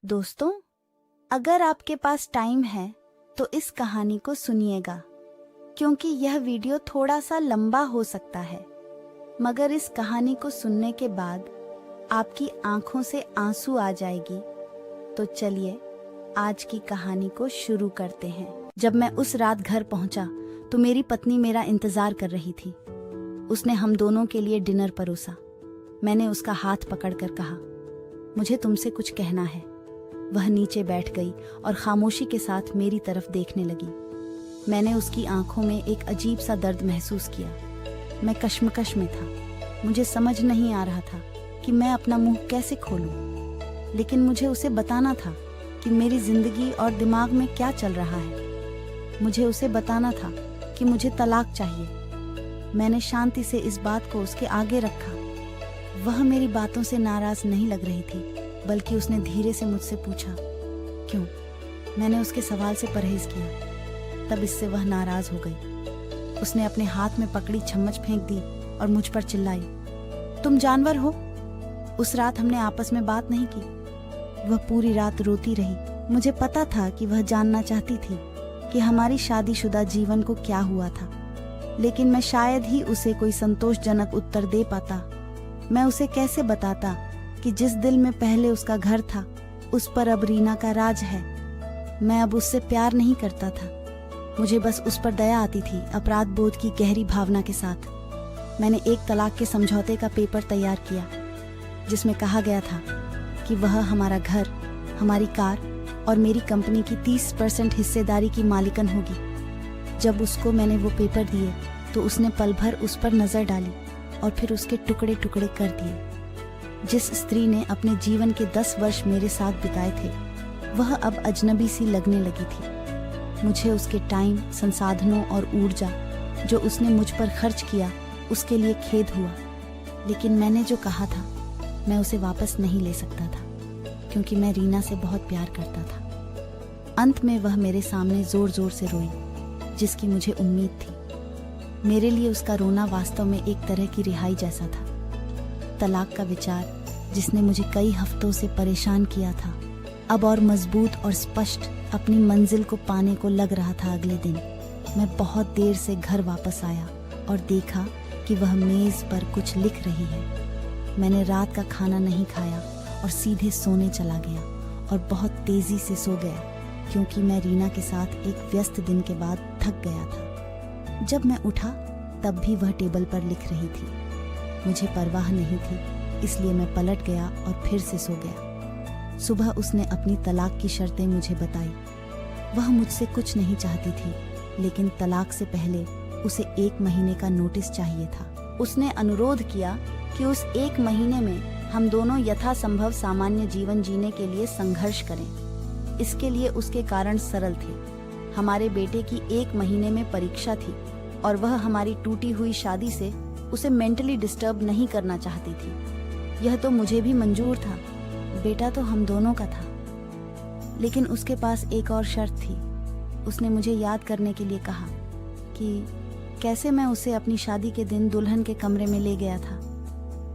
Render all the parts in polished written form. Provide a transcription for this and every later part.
दोस्तों, अगर आपके पास टाइम है तो इस कहानी को सुनिएगा, क्योंकि यह वीडियो थोड़ा सा लंबा हो सकता है, मगर इस कहानी को सुनने के बाद आपकी आंखों से आंसू आ जाएगी। तो चलिए आज की कहानी को शुरू करते हैं। जब मैं उस रात घर पहुंचा तो मेरी पत्नी मेरा इंतजार कर रही थी। उसने हम दोनों के लिए डिनर परोसा। मैंने उसका हाथ पकड़कर कहा, मुझे तुमसे कुछ कहना है। वह नीचे बैठ गई और खामोशी के साथ मेरी तरफ देखने लगी। मैंने उसकी आंखों में एक अजीब सा दर्द महसूस किया। मैं कश्मकश में था। मुझे समझ नहीं आ रहा था कि मैं अपना मुंह कैसे खोलूं, लेकिन मुझे उसे बताना था कि मेरी जिंदगी और दिमाग में क्या चल रहा है। मुझे उसे बताना था कि मुझे तलाक चाहिए। मैंने शांति से इस बात को उसके आगे रखा। वह मेरी बातों से नाराज नहीं लग रही थी, बल्कि उसने धीरे से मुझसे पूछा, क्यों? मैंने उसके सवाल से परहेज किया। तब इससे वह नाराज हो गई। उसने अपने हाथ में पकड़ी चम्मच फेंक दी और मुझ पर चिल्लाई, तुम जानवर हो। उस रात हमने आपस में बात नहीं की। वह पूरी रात रोती रही। मुझे पता था कि वह जानना चाहती थी कि हमारी शादीशुदा जीवन को क्या हुआ था, लेकिन मैं शायद ही उसे कोई संतोषजनक उत्तर दे पाता। मैं उसे कैसे बताता कि जिस दिल में पहले उसका घर था, उस पर अब रीना का राज है। मैं अब उससे प्यार नहीं करता था। मुझे बस उस पर दया आती थी, अपराध बोध की गहरी भावना के साथ। मैंने एक तलाक के समझौते का पेपर तैयार किया, जिसमें कहा गया था कि वह हमारा घर, हमारी कार और मेरी कंपनी की 30% हिस्सेदारी की मालिकन होगी। जब उसको मैंने वो पेपर दिए तो उसने पल भर उस पर नजर डाली और फिर उसके टुकड़े टुकड़े कर दिए। जिस स्त्री ने अपने जीवन के 10 वर्ष मेरे साथ बिताए थे, वह अब अजनबी सी लगने लगी थी। मुझे उसके टाइम, संसाधनों और ऊर्जा जो उसने मुझ पर खर्च किया, उसके लिए खेद हुआ। लेकिन मैंने जो कहा था, मैं उसे वापस नहीं ले सकता था, क्योंकि मैं रीना से बहुत प्यार करता था। अंत में वह मेरे सामने जोर जोर से रोई, जिसकी मुझे उम्मीद थी। मेरे लिए उसका रोना वास्तव में एक तरह की रिहाई जैसा था। तलाक का विचार, जिसने मुझे कई हफ्तों से परेशान किया था, अब और मजबूत और स्पष्ट अपनी मंजिल को पाने को लग रहा था। अगले दिन मैं बहुत देर से घर वापस आया और देखा कि वह मेज पर कुछ लिख रही है। मैंने रात का खाना नहीं खाया और सीधे सोने चला गया, और बहुत तेजी से सो गया, क्योंकि मैं रीना के साथ एक व्यस्त दिन के बाद थक गया था। जब मैं उठा तब भी वह टेबल पर लिख रही थी। मुझे परवाह नहीं थी, इसलिए मैं पलट गया और फिर से सो गया। सुबह उसने अपनी तलाक की शर्तें मुझे बताई। वह मुझसे कुछ नहीं चाहती थी, लेकिन तलाक से पहले उसे 1 महीने का नोटिस चाहिए था। उसने अनुरोध किया कि उस 1 महीने में हम दोनों यथासंभव सामान्य जीवन जीने के लिए संघर्ष करें। इसके लिए उसके कारण सरल थे। हमारे बेटे की 1 महीने में परीक्षा थी और वह हमारी टूटी हुई शादी से उसे मेंटली डिस्टर्ब नहीं करना चाहती थी। यह तो मुझे भी मंजूर था, बेटा तो हम दोनों का था। लेकिन उसके पास एक और शर्त थी। उसने मुझे याद करने के लिए कहा कि कैसे मैं उसे अपनी शादी के दिन दुल्हन के कमरे में ले गया था।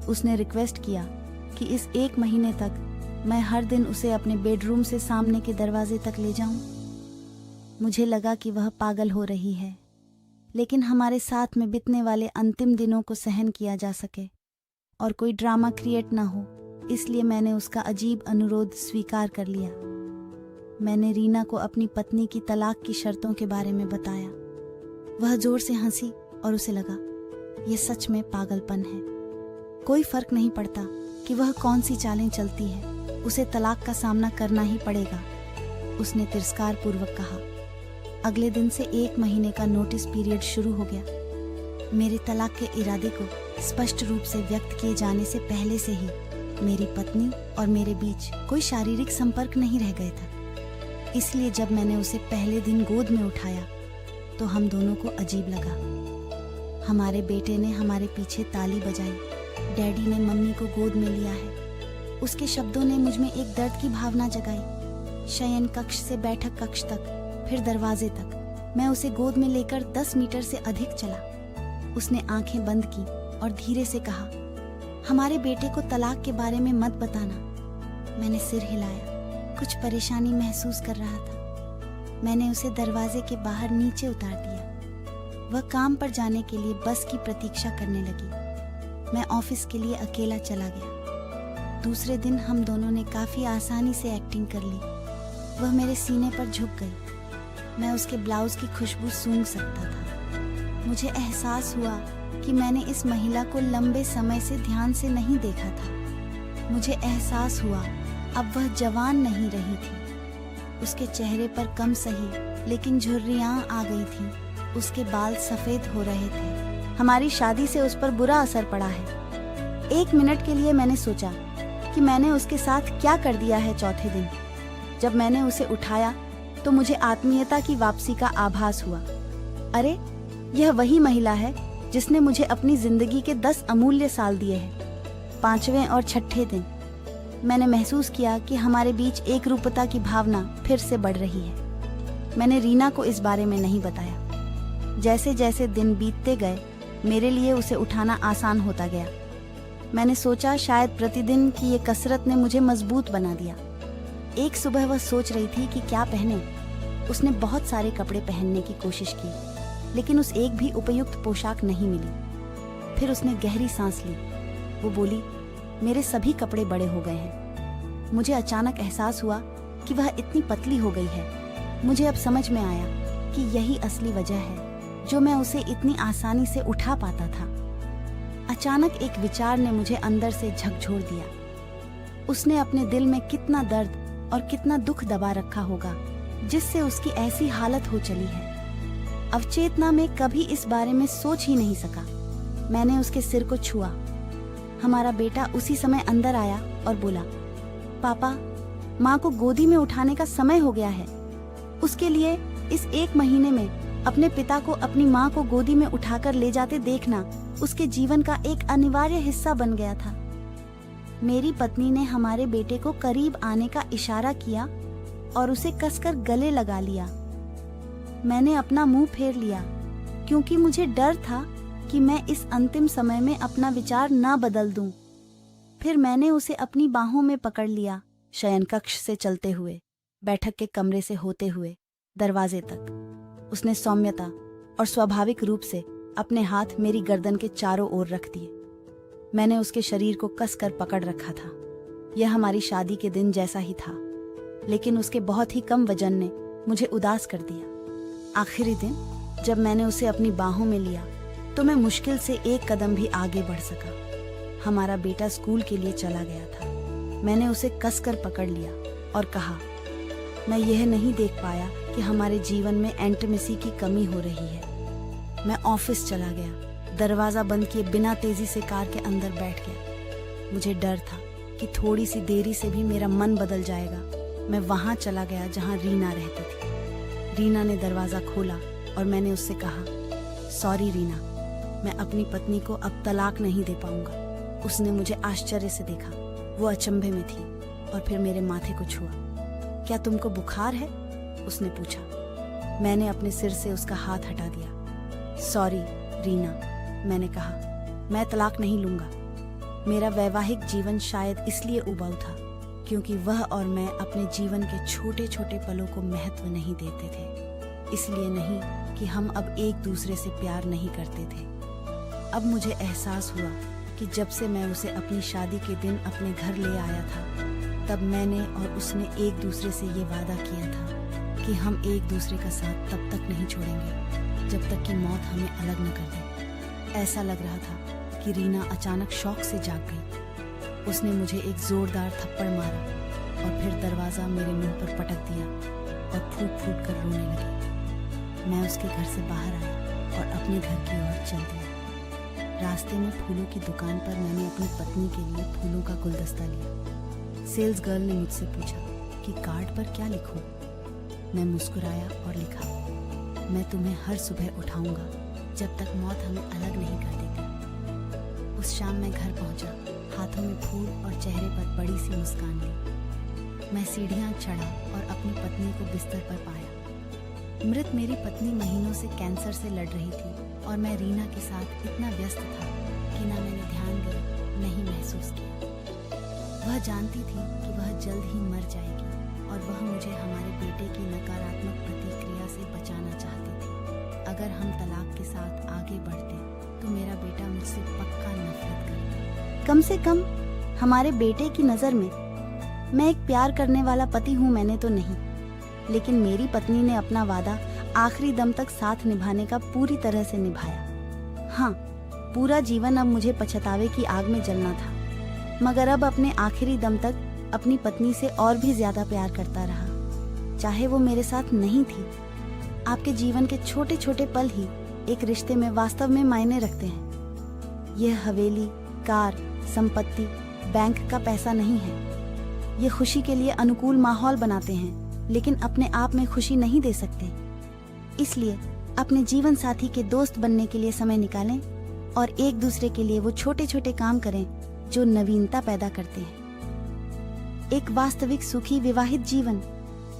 उसने रिक्वेस्ट किया कि इस 1 महीने तक मैं हर दिन उसे अपने बेडरूम से सामने के दरवाजे तक ले जाऊं। मुझे लगा कि वह पागल हो रही है, लेकिन हमारे साथ में बीतने वाले अंतिम दिनों को सहन किया जा सके और कोई ड्रामा क्रिएट ना हो, इसलिए मैंने उसका अजीब अनुरोध स्वीकार कर लिया। मैंने रीना को अपनी पत्नी की तलाक की शर्तों के बारे में बताया। वह जोर से हंसी और उसे लगा यह सच में पागलपन है। कोई फर्क नहीं पड़ता कि वह कौन सी चालें चलती है, उसे तलाक का सामना करना ही पड़ेगा, उसने तिरस्कार पूर्वक कहा। अगले दिन से 1 महीने का नोटिस पीरियड शुरू हो गया। मेरे तलाक के इरादे को स्पष्ट रूप से व्यक्त किए जाने से पहले से ही मेरी पत्नी और मेरे बीच कोई शारीरिक संपर्क नहीं रह गया था। इसलिए जब मैंने उसे पहले दिन गोद में उठाया तो हम दोनों को अजीब लगा। हमारे बेटे ने हमारे पीछे ताली बजाई। डैडी ने मम्मी को गोद में लिया है। उसके शब्दों ने मुझ में एक दर्द की भावना जगाई। शयन कक्ष से बैठक कक्ष तक, फिर दरवाजे तक। मैं उसे गोद में लेकर 10 मीटर से अधिक चला। उसने आंखें बंद की और धीरे से कहा, हमारे बेटे को तलाक के बारे में मत बताना। मैंने सिर हिलाया। कुछ परेशानी महसूस कर रहा था। मैंने उसे दरवाजे के बाहर नीचे उतार दिया। वह काम पर जाने के लिए बस की प्रतीक्षा करने लगी। मैं ऑफिस के लिए अकेला चला गया। दूसरे दिन हम दोनों ने काफ़ी आसानी से एक्टिंग कर ली। वह मेरे सीने पर झुक गई। मैं उसके ब्लाउज की खुशबू सूंघ सकता था। मुझे एहसास हुआ कि मैंने इस महिला को लंबे समय से ध्यान से नहीं देखा था। मुझे एहसास हुआ अब वह जवान नहीं रही थी। उसके चेहरे पर कम सही लेकिन झुर्रियां आ गई थीं। उसके बाल सफ़ेद हो रहे थे। हमारी शादी से उस पर बुरा असर पड़ा है। 1 मिनट के लिए मैंने सोचा कि मैंने उसके साथ क्या कर दिया है। चौथे दिन जब मैंने उसे उठाया तो मुझे आत्मीयता की वापसी का आभास हुआ। अरे, यह वही महिला है जिसने मुझे अपनी जिंदगी के 10 अमूल्य साल दिए हैं। 5वें और 6ठे दिन मैंने महसूस किया कि हमारे बीच एक रूपता की भावना फिर से बढ़ रही है। मैंने रीना को इस बारे में नहीं बताया। जैसे जैसे दिन बीतते गए मेरे लिए उसे उठाना आसान होता गया। मैंने सोचा शायद प्रतिदिन की ये कसरत ने मुझे मजबूत बना दिया। एक सुबह वह सोच रही थी कि क्या पहने। उसने बहुत सारे कपड़े पहनने की कोशिश की लेकिन उस एक भी उपयुक्त पोशाक नहीं मिली। फिर उसने गहरी सांस ली। वो बोली, मेरे सभी कपड़े बड़े हो गए हैं। मुझे अचानक एहसास हुआ कि वह इतनी पतली हो गई है। मुझे अब समझ में आया कि यही असली वजह है जो मैं उसे इतनी आसानी से उठा पाता था। अचानक एक विचार ने मुझे अंदर से झकझोर दिया। उसने अपने दिल में कितना दर्द और कितना दुख दबा रखा होगा जिससे उसकी ऐसी हालत हो चली है। अवचेतना में कभी इस बारे में सोच ही नहीं सका। मैंने उसके सिर को छुआ। हमारा बेटा उसी समय अंदर आया और बोला, पापा, माँ को गोदी में उठाने का समय हो गया है। उसके लिए इस 1 महीने में अपने पिता को अपनी माँ को गोदी में उठाकर ले जाते देखना उसके जीवन का एक अनिवार्य हिस्सा बन गया था। मेरी पत्नी ने हमारे बेटे को करीब आने का इशारा किया और उसे कसकर गले लगा लिया। मैंने अपना मुंह फेर लिया क्योंकि मुझे डर था कि मैं इस अंतिम समय में अपना विचार ना बदल दूं। फिर मैंने उसे अपनी बाहों में पकड़ लिया। शयन कक्ष से चलते हुए, बैठक के कमरे से होते हुए दरवाजे तक उसने सौम्यता और स्वाभाविक रूप से अपने हाथ मेरी गर्दन के चारों ओर रख दिए। मैंने उसके शरीर को कसकर पकड़ रखा था। यह हमारी शादी के दिन जैसा ही था, लेकिन उसके बहुत ही कम वजन ने मुझे उदास कर दिया। आखिरी दिन जब मैंने उसे अपनी बाहों में लिया तो मैं मुश्किल से 1 कदम भी आगे बढ़ सका। हमारा बेटा स्कूल के लिए चला गया था। मैंने उसे कसकर पकड़ लिया और कहा, मैं यह नहीं देख पाया कि हमारे जीवन में इंटीमेसी की कमी हो रही है। मैं ऑफिस चला गया। दरवाजा बंद किए बिना तेजी से कार के अंदर बैठ गया। मुझे डर था कि थोड़ी सी देरी से भी मेरा मन बदल जाएगा। मैं वहां चला गया जहां रीना रहती थी। रीना ने दरवाजा खोला और मैंने उससे कहा, सॉरी रीना, मैं अपनी पत्नी को अब तलाक नहीं दे पाऊंगा। उसने मुझे आश्चर्य से देखा। वो अचंभे में थी और फिर मेरे माथे को छुआ। क्या तुमको बुखार है? उसने पूछा। मैंने अपने सिर से उसका हाथ हटा दिया। सॉरी रीना, मैंने कहा, मैं तलाक नहीं लूंगा। मेरा वैवाहिक जीवन शायद इसलिए उबाऊ था क्योंकि वह और मैं अपने जीवन के छोटे छोटे पलों को महत्व नहीं देते थे। इसलिए नहीं कि हम अब एक दूसरे से प्यार नहीं करते थे। अब मुझे एहसास हुआ कि जब से मैं उसे अपनी शादी के दिन अपने घर ले आया था, तब मैंने और उसने एक दूसरे से ये वादा किया था कि हम एक दूसरे का साथ तब तक नहीं छोड़ेंगे जब तक कि मौत हमें अलग न कर दे। ऐसा लग रहा था कि रीना अचानक शौक से जाग गई। उसने मुझे एक जोरदार थप्पड़ मारा और फिर दरवाजा मेरे मुंह पर पटक दिया और फूट फूट कर रोने लगी। मैं उसके घर से बाहर आया और अपने घर की ओर चल दिया। रास्ते में फूलों की दुकान पर मैंने अपनी पत्नी के लिए फूलों का गुलदस्ता लिया। सेल्स गर्ल ने मुझसे पूछा कि कार्ड पर क्या लिखूं? मैं मुस्कुराया और लिखा, मैं तुम्हें हर सुबह उठाऊंगा जब तक मौत हमें अलग नहीं कर देती। उस शाम मैं घर पहुंचा, हाथों में फूल और चेहरे पर बड़ी सी मुस्कान ली। मैं सीढ़ियां चढ़ा और अपनी पत्नी को बिस्तर पर पाया। मृत मेरी पत्नी महीनों से कैंसर से लड़ रही थी और मैं रीना के साथ इतना व्यस्त था कि ना मैंने ध्यान दिया, नहीं महसूस किया। वह जानती थी कि वह जल्द ही मर जाएगी और अगर हम तलाक के साथ आगे बढ़ते तो मेरा बेटा मुझसे पक्का नफरत करता। कम से कम हमारे बेटे की नज़र में मैं एक प्यार करने वाला पति हूँ मैंने तो नहीं, लेकिन मेरी पत्नी ने अपना वादा आखिरी दम तक साथ निभाने का पूरी तरह से निभाया। हाँ, पूरा जीवन अब मुझे पछतावे की आग में जलना था, मगर अब अपने आखिरी दम तक अपनी पत्नी से और भी ज्यादा प्यार करता रहा, चाहे वो मेरे साथ नहीं थी। आपके जीवन के छोटे छोटे पल ही एक रिश्ते में वास्तव में मायने रखते हैं। यह हवेली, कार, संपत्ति, बैंक का पैसा नहीं है। ये खुशी के लिए अनुकूल माहौल बनाते हैं, लेकिन अपने आप में खुशी नहीं दे सकते। इसलिए अपने जीवन साथी के दोस्त बनने के लिए समय निकालें और एक दूसरे के लिए वो छोटे छोटे काम करें जो नवीनता पैदा करते हैं। एक वास्तविक सुखी विवाहित जीवन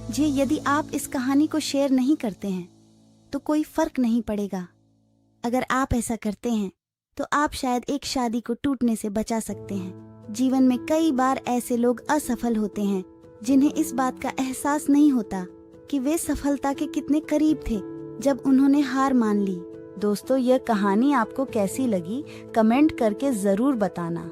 जी। यदि आप इस कहानी को शेयर नहीं करते हैं तो कोई फर्क नहीं पड़ेगा। अगर आप ऐसा करते हैं तो आप शायद एक शादी को टूटने से बचा सकते हैं। जीवन में कई बार ऐसे लोग असफल होते हैं जिन्हें इस बात का एहसास नहीं होता कि वे सफलता के कितने करीब थे जब उन्होंने हार मान ली। दोस्तों, यह कहानी आपको कैसी लगी कमेंट करके जरूर बताना।